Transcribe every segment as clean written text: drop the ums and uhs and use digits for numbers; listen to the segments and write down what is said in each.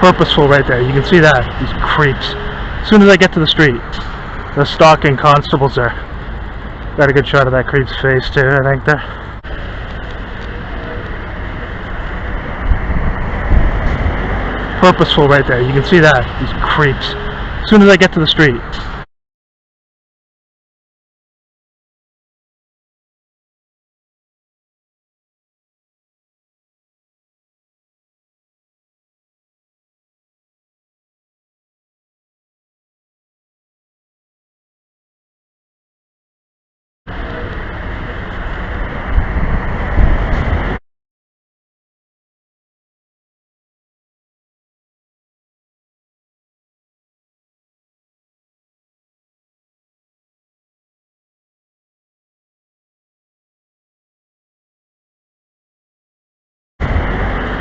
Purposeful right there. You can see that. These creeps. As soon as I get to the street, the stalking constables there. Got a good shot of that creep's face too, I think there. Purposeful right there. You can see that. These creeps. As soon as I get to the street.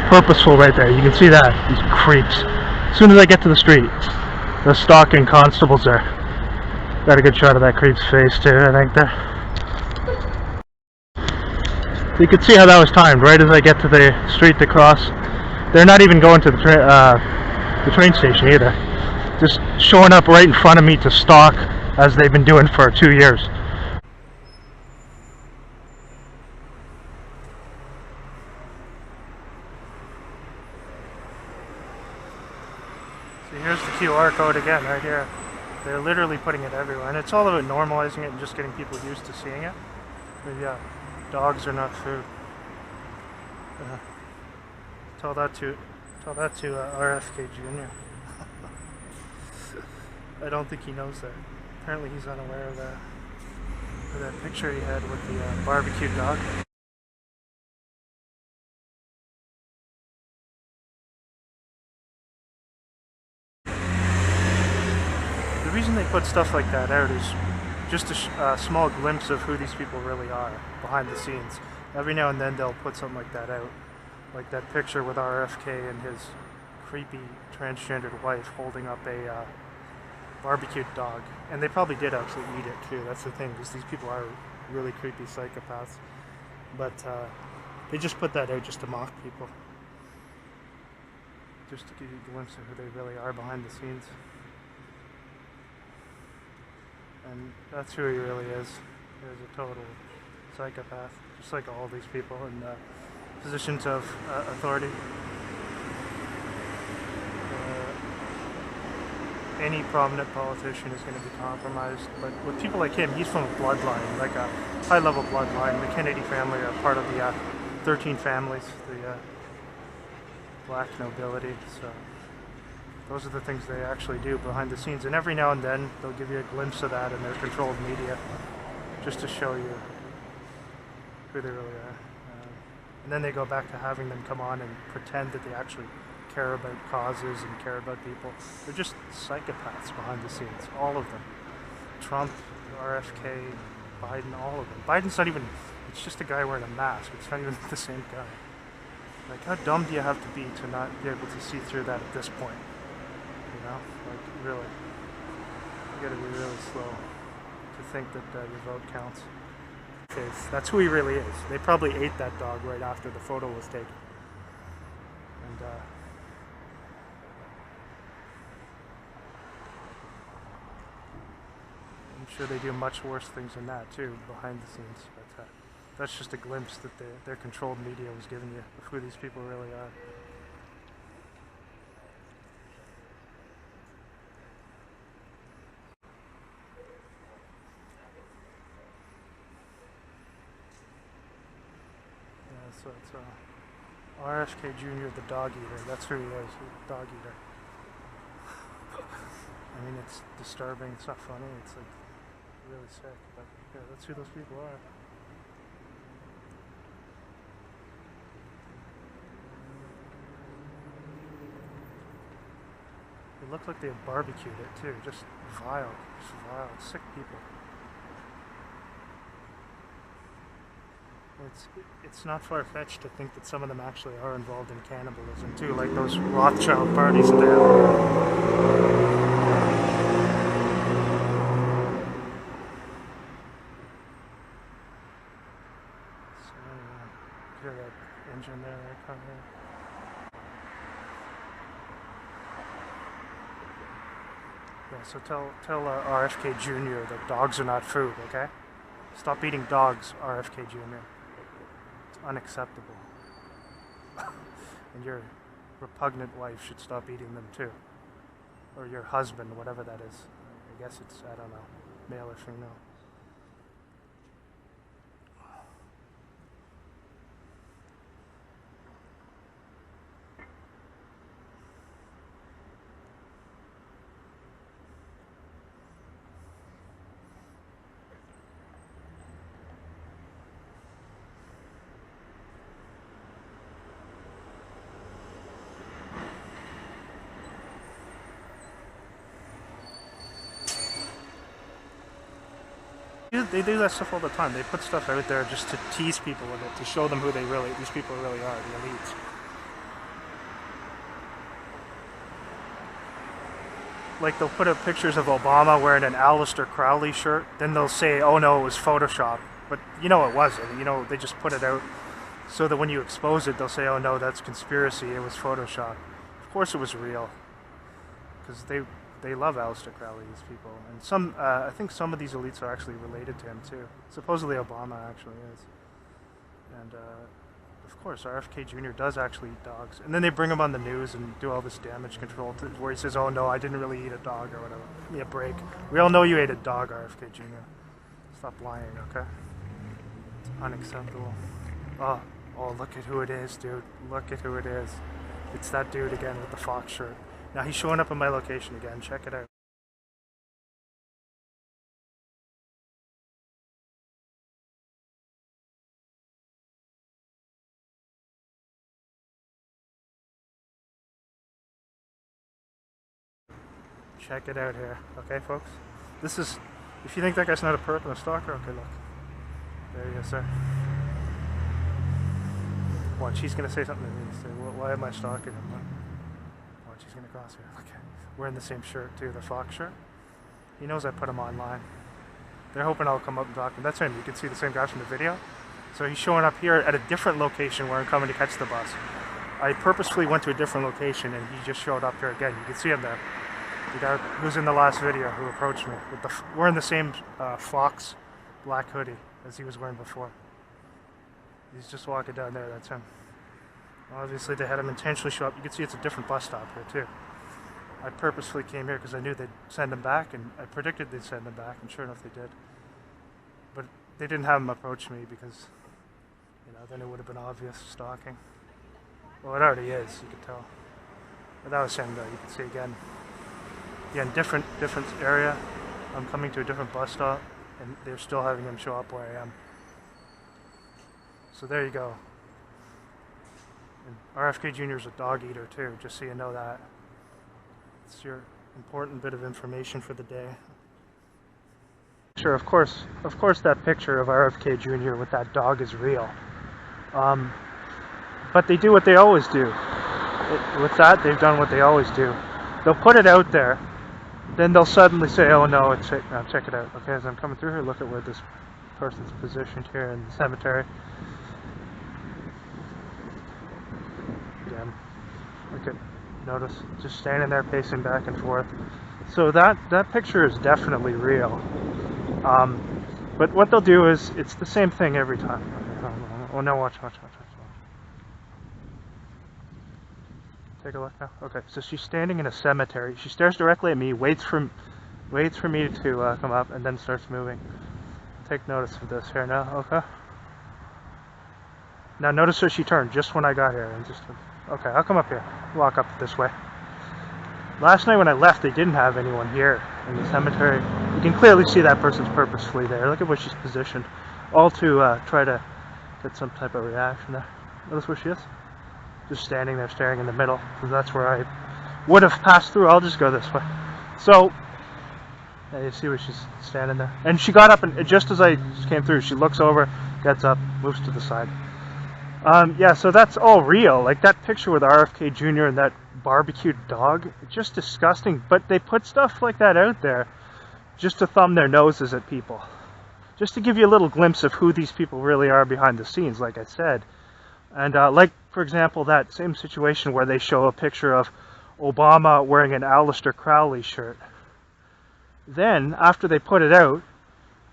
Purposeful right there. You can see that. These creeps. As soon as I get to the street, the stalking constables there. Got a good shot of that creep's face too, I think there. So you can see how that was timed. Right as I get to the street to cross, they're not even going to the train station either. Just showing up right in front of me to stalk, as they've been doing for 2 years. So here's the QR code again, right here. They're literally putting it everywhere, and it's all about normalizing it and just getting people used to seeing it. But yeah, dogs are not food. Tell that to RFKjr. I don't think he knows that. Apparently he's unaware of that picture he had with the barbecued dog. The reason they put stuff like that out is just a small glimpse of who these people really are behind the scenes. Every now and then they'll put something like that out, like that picture with RFK and his creepy transgendered wife holding up a barbecued dog. And they probably did actually eat it too. That's the thing, because these people are really creepy psychopaths. But they just put that out just to mock people, just to give you a glimpse of who they really are behind the scenes. And that's who he really is. He's a total psychopath, just like all these people in positions of authority. Any prominent politician is going to be compromised, but with people like him, he's from a bloodline, like a high-level bloodline. The Kennedy family are part of the 13 families, the black nobility, so those are the things they actually do behind the scenes. And every now and then, they'll give you a glimpse of that in their controlled media, just to show you who they really are. And then they go back to having them come on and pretend that they actually care about causes and care about people. They're just psychopaths behind the scenes, all of them. Trump, RFK, Biden, all of them. Biden's not even, it's just a guy wearing a mask. It's not even the same guy. Like, how dumb do you have to be to not be able to see through that at this point? You know, like, really. You gotta be really slow to think that your vote counts. That's who he really is. They probably ate that dog right after the photo was taken. And I'm sure they do much worse things than that too, behind the scenes. But that's just a glimpse that their controlled media was giving you of who these people really are. So it's RFKjr, the dog eater. That's who he is, he's a dog eater. I mean, it's disturbing, it's not funny, it's like really sick, but yeah, that's who those people are. It looked like they had barbecued it too, just vile, sick people. It's not far-fetched to think that some of them actually are involved in cannibalism too, like those Rothschild parties that they have. Yeah, so tell RFKjr that dogs are not food, okay? Stop eating dogs, RFKjr. It's unacceptable. And your repugnant wife should stop eating them too. Or your husband, whatever that is. I guess it's, I don't know, male or female. They do that stuff all the time. They put stuff out there just to tease people with it, to show them who these people really are, the elites. Like they'll put up pictures of Obama wearing an Aleister Crowley shirt, then they'll say, oh no, it was Photoshop. But you know it wasn't. You know, they just put it out so that when you expose it, they'll say, oh no, that's conspiracy, it was Photoshop. Of course it was real. Because they love Aleister Crowley, these people. And some, I think some of these elites are actually related to him too. Supposedly Obama actually is. And of course, RFKjr does actually eat dogs. And then they bring him on the news and do all this damage control where he says, oh no, I didn't really eat a dog or whatever. Give me a break. We all know you ate a dog, RFKjr. Stop lying, okay? It's unacceptable. Oh, look at who it is, dude. Look at who it is. It's that dude again with the fox shirt. Now he's showing up in my location again. Check it out. Check it out here. Okay, folks? This is, if you think that guy's not a perp and a stalker, okay, look. There he is, sir. Watch, he's going to say something to me. Say, why am I stalking him? Watch, he's going to cross here. Okay. Wearing the same shirt, too, the fox shirt. He knows I put him online. They're hoping I'll come up and talk to him. That's him. You can see the same guy from the video. So he's showing up here at a different location where I'm coming to catch the bus. I purposefully went to a different location and he just showed up here again. You can see him there. The guy who's in the last video who approached me with the wearing the same fox black hoodie as he was wearing before. He's just walking down there. That's him. Obviously, they had him intentionally show up. You can see it's a different bus stop here too. I purposefully came here because I knew they'd send him back, and I predicted they'd send him back, and sure enough, they did. But they didn't have him approach me because, you know, then it would have been obvious stalking. Well, it already is. You could tell. But that was him, though. You can see again. Again, different area. I'm coming to a different bus stop, and they're still having him show up where I am. So there you go. And RFKjr is a dog eater too, just so you know that. It's your important bit of information for the day. Sure, of course that picture of RFKjr with that dog is real. But they do what they always do. With that, they've done what they always do. They'll put it out there, then they'll suddenly say, oh no, it's fake. Now check it out. Okay, as I'm coming through here, look at where this person's positioned here in the cemetery. Again, look at, notice, just standing there pacing back and forth. So that picture is definitely real. But what they'll do is, it's the same thing every time. Okay, oh no, watch. Take a look now. Okay, so she's standing in a cemetery. She stares directly at me, waits for me to come up, and then starts moving. Take notice of this here now. Okay. Now notice how she turned just when I got here, and just okay. I'll come up here. Walk up this way. Last night when I left, they didn't have anyone here in the cemetery. You can clearly see that person's purposefully there. Look at where she's positioned, all to try to get some type of reaction there. Notice where she is. Just standing there staring in the middle, because that's where I would have passed through. I'll just go this way. So yeah, you see where she's standing there, and she got up, and just as I came through, she looks over, gets up, moves to the side. Yeah, so that's all real. Like that picture with RFKjr and that barbecued dog, it's just disgusting. But they put stuff like that out there just to thumb their noses at people, just to give you a little glimpse of who these people really are behind the scenes, like I said. And like, for example, that same situation where they show a picture of Obama wearing an Aleister Crowley shirt. Then, after they put it out,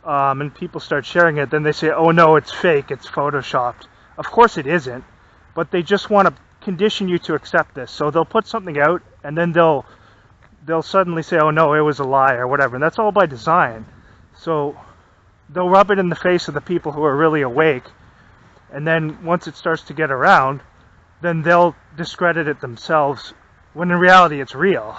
and people start sharing it, then they say, oh no, it's fake, it's photoshopped. Of course it isn't, but they just want to condition you to accept this. So they'll put something out, and then they'll suddenly say, oh no, it was a lie or whatever, and that's all by design. So they'll rub it in the face of the people who are really awake, and then once it starts to get around, then they'll discredit it themselves, when in reality it's real.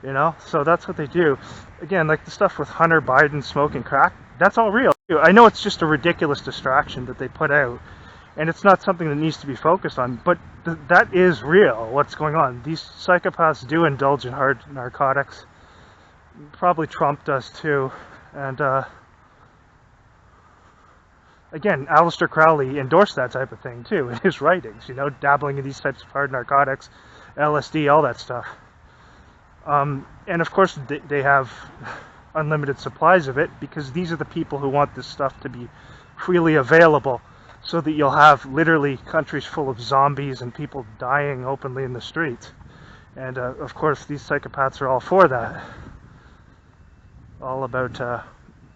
You know, so that's what they do. Again, like the stuff with Hunter Biden smoking crack, that's all real. I know it's just a ridiculous distraction that they put out, and it's not something that needs to be focused on, but that is real, what's going on. These psychopaths do indulge in hard narcotics. Probably Trump does too. And again, Aleister Crowley endorsed that type of thing too in his writings, you know, dabbling in these types of hard narcotics, LSD, all that stuff. And of course they have unlimited supplies of it, because these are the people who want this stuff to be freely available, so that you'll have literally countries full of zombies and people dying openly in the streets. And of course these psychopaths are all for that. All about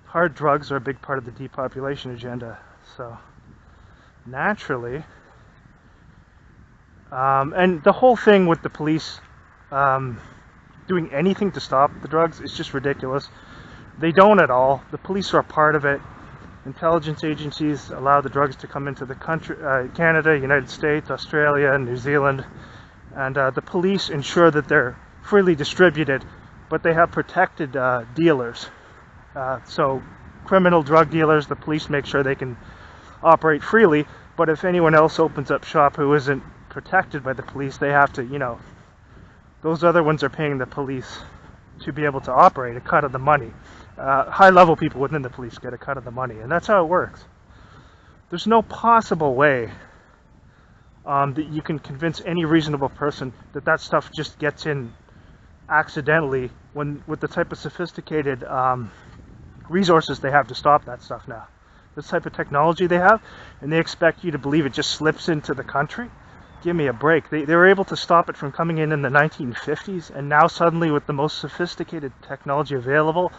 hard drugs are a big part of the depopulation agenda. So naturally, and the whole thing with the police doing anything to stop the drugs is just ridiculous. They don't at all. The police are a part of it. Intelligence agencies allow the drugs to come into the country, Canada, United States, Australia, New Zealand, and the police ensure that they're freely distributed, but they have protected dealers. So criminal drug dealers, the police make sure they can operate freely, but if anyone else opens up shop who isn't protected by the police, they have to, you know, those other ones are paying the police to be able to operate, a cut of the money. High-level people within the police get a cut of the money, and that's how it works. There's no possible way that you can convince any reasonable person that that stuff just gets in accidentally, when with the type of sophisticated resources they have to stop that stuff now. This type of technology they have, and they expect you to believe it just slips into the country? Give me a break. They were able to stop it from coming in the 1950s, and now suddenly with the most sophisticated technology available,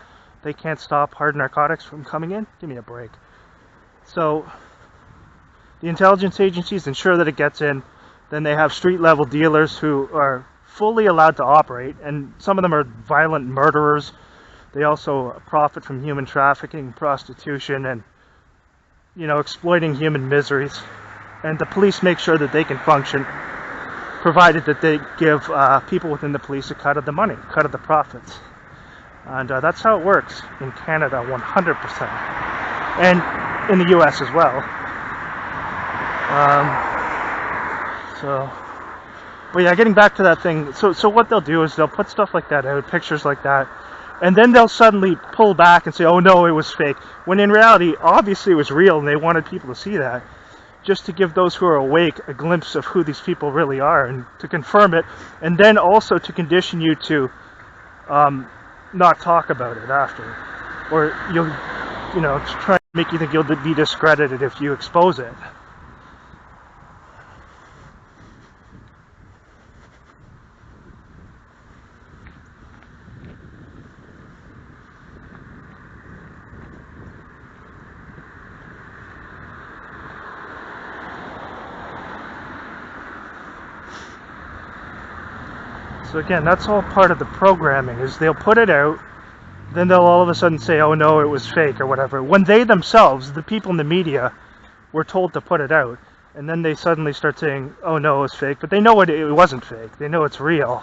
they can't stop hard narcotics from coming in? Give me a break. So the intelligence agencies ensure that it gets in. Then they have street level dealers who are fully allowed to operate, and some of them are violent murderers. They also profit from human trafficking, prostitution, and, you know, exploiting human miseries. And the police make sure that they can function, provided that they give people within the police a cut of the money, a cut of the profits. And that's how it works in Canada, 100%. And in the US as well. But yeah, getting back to that thing, so what they'll do is they'll put stuff like that out, pictures like that, and then they'll suddenly pull back and say, oh no, it was fake. When in reality, obviously it was real, and they wanted people to see that, just to give those who are awake a glimpse of who these people really are, and to confirm it, and then also to condition you to not talk about it after, or you know, to try to make you think you'll be discredited if you expose it. So again, that's all part of the programming, is they'll put it out, then they'll all of a sudden say, oh no, it was fake or whatever, when they themselves, the people in the media, were told to put it out. And then they suddenly start saying, oh no, it was fake, but they know it wasn't fake, they know it's real.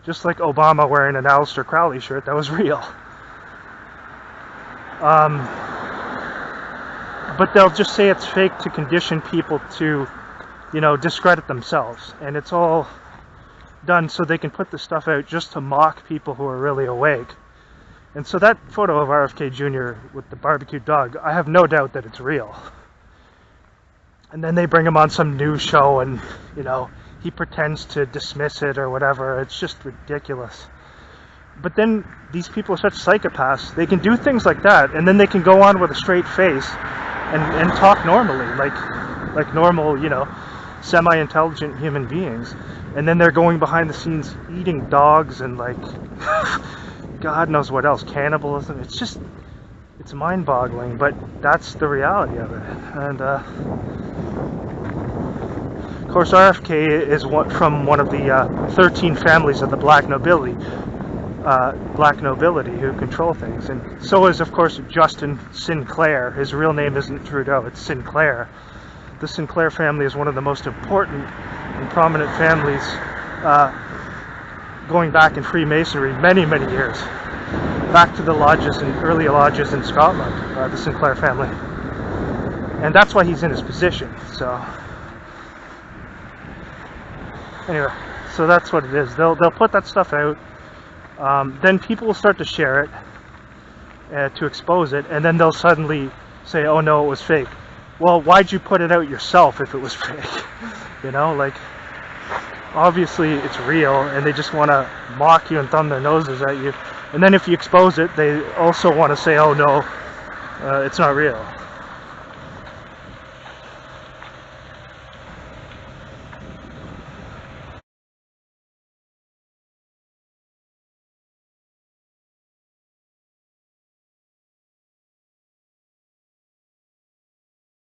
Just like Obama wearing an Aleister Crowley shirt, that was real. But they'll just say it's fake to condition people to, you know, discredit themselves. And it's all done so they can put the stuff out just to mock people who are really awake. And so that photo of RFKjr with the barbecued dog, I have no doubt that it's real. And then they bring him on some news show and, you know, he pretends to dismiss it or whatever. It's just ridiculous. But then these people are such psychopaths, they can do things like that, and then they can go on with a straight face and talk normally, like normal, you know, semi-intelligent human beings. And then they're going behind the scenes eating dogs and like God knows what else, cannibalism. It's mind-boggling, but that's the reality of it. And of course, RFK is from one of the 13 families of the black nobility who control things, and so is, of course, Justin Sinclair. His real name isn't Trudeau, it's Sinclair. The Sinclair family is one of the most important and prominent families going back in Freemasonry many years, back to the lodges and early lodges in Scotland, the Sinclair family. And that's why he's in his position. So anyway, so that's what it is. They'll put that stuff out, then people will start to share it to expose it, and then they'll suddenly say, oh no, it was fake. Well, why'd you put it out yourself if it was fake? You know, like, obviously it's real, and they just want to mock you and thumb their noses at you. And then if you expose it, they also want to say, oh no, it's not real.